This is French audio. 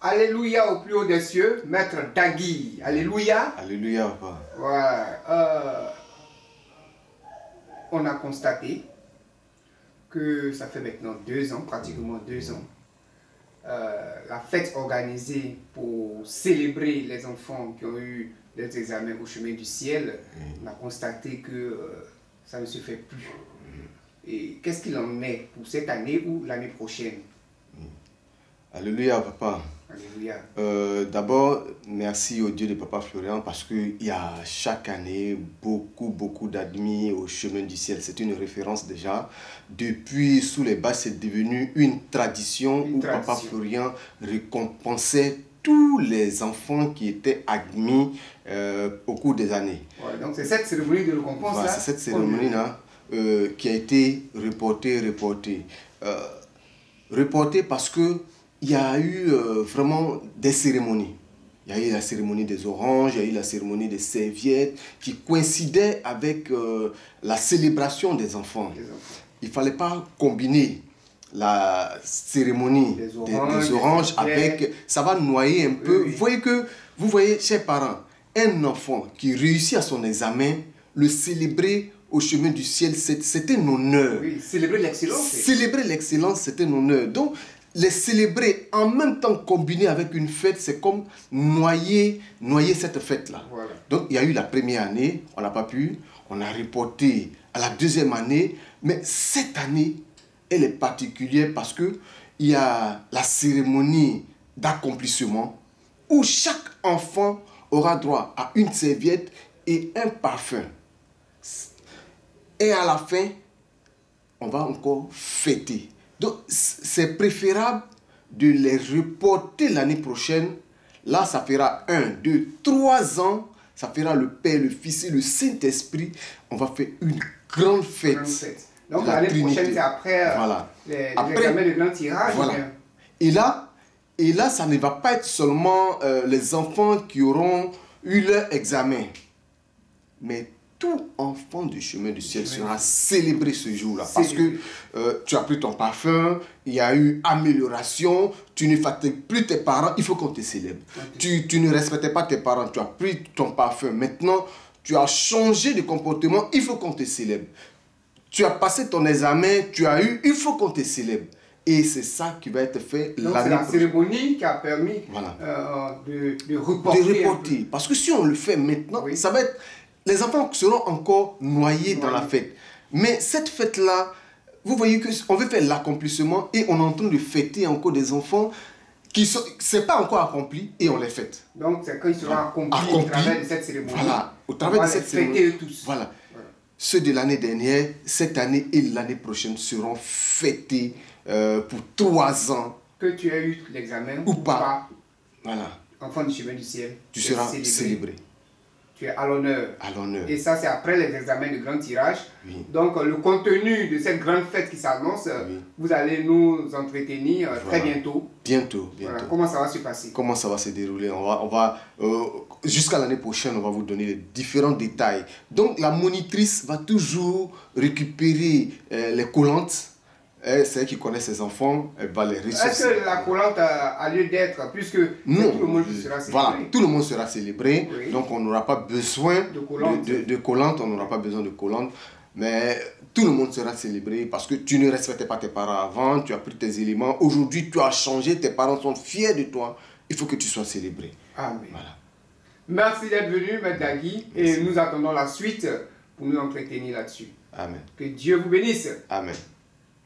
Alléluia au plus haut des cieux, Maître Dagui. Alléluia. Alléluia, papa. Voilà. On a constaté que ça fait maintenant 2 ans, pratiquement 2 ans, la fête organisée pour célébrer les enfants qui ont eu des examens au chemin du ciel, on a constaté que ça ne se fait plus. Et qu'est-ce qu'il en est pour cette année ou l'année prochaine? Alléluia, papa. Alléluia. D'abord, merci au Dieu de Papa Florian parce qu'il y a chaque année beaucoup d'admis au chemin du ciel. C'est une référence déjà. Depuis sous les bas, c'est devenu une tradition où Papa Florian récompensait tous les enfants qui étaient admis au cours des années. Ouais, donc c'est cette cérémonie de récompense là. C'est cette cérémonie là qui a été reportée. Reportée parce que il y a eu vraiment des cérémonies. Il y a eu la cérémonie des oranges, il y a eu la cérémonie des serviettes qui coïncidaient avec la célébration des enfants. Il ne fallait pas combiner la cérémonie des oranges avec... Ça va noyer un peu. Oui. Vous voyez, chers parents, un enfant qui réussit à son examen, le célébrer au chemin du ciel, c'est un honneur. Oui, célébrer l'excellence. Célébrer l'excellence, c'est un honneur. Donc, les célébrer en même temps combiné avec une fête, c'est comme noyer cette fête-là. Voilà. Donc, il y a eu la première année, on n'a pas pu, on a reporté à la deuxième année, mais cette année, elle est particulière parce qu'il y a la cérémonie d'accomplissement où chaque enfant aura droit à une serviette et un parfum. Et à la fin, on va encore fêter. Donc, c'est préférable de les reporter l'année prochaine. Là, ça fera 1, 2, 3 ans. Ça fera le Père, le Fils et le Saint-Esprit. On va faire une grande fête. Donc, l'année prochaine, c'est après voilà. les examens de grand tirage. Voilà. Et là, ça ne va pas être seulement les enfants qui auront eu leur examen. Mais tout enfant du chemin du ciel sera célébré ce jour-là. Parce que tu as pris ton parfum, il y a eu amélioration, tu ne fatigues plus tes parents, il faut qu'on te célèbre. Okay. Tu ne respectais pas tes parents, tu as pris ton parfum. Maintenant, tu as changé de comportement, il faut qu'on te célèbre. Tu as passé ton examen, tu as eu, il faut qu'on te célèbre. Et c'est ça qui va être fait l'année prochaine. C'est la cérémonie qui a permis de reporter. De reporter. Parce que si on le fait maintenant, ça va être... Les enfants seront encore noyés dans la fête. Mais cette fête-là, vous voyez qu'on veut faire l'accomplissement et on est en train de fêter encore des enfants qui sont... C'est pas encore accompli et on les fête. Donc c'est quand ils seront accomplis au travers de cette cérémonie. Voilà, au travers de cette cérémonie. Fêter tous. Voilà. Ceux de l'année dernière, cette année et l'année prochaine seront fêtés pour 3 ans. Que tu aies eu l'examen ou pas. Voilà. Enfant du chemin du ciel. Tu seras célébré. Tu es à l'honneur. À l'honneur. Et ça, c'est après les examens de grand tirage. Oui. Donc, le contenu de cette grande fête qui s'annonce, vous allez nous entretenir très bientôt. Bientôt. Voilà. Comment ça va se passer? Comment ça va se dérouler? On va jusqu'à l'année prochaine, on va vous donner les différents détails. Donc, la monitrice va toujours récupérer les collantes. C'est elle qui connaît ses enfants, elle va les ressourcer. Est-ce que la collante a lieu d'être, puisque tout le monde sera célébré? Voilà, tout le monde sera célébré, donc on n'aura pas besoin de collante, on n'aura pas besoin de collante, mais tout le monde sera célébré parce que tu ne respectais pas tes parents avant, tu as pris tes éléments, aujourd'hui tu as changé, tes parents sont fiers de toi, il faut que tu sois célébré. Amen. Voilà. Merci d'être venu, Maître Dagui, et nous attendons la suite pour nous entretenir là-dessus. Amen. Que Dieu vous bénisse. Amen.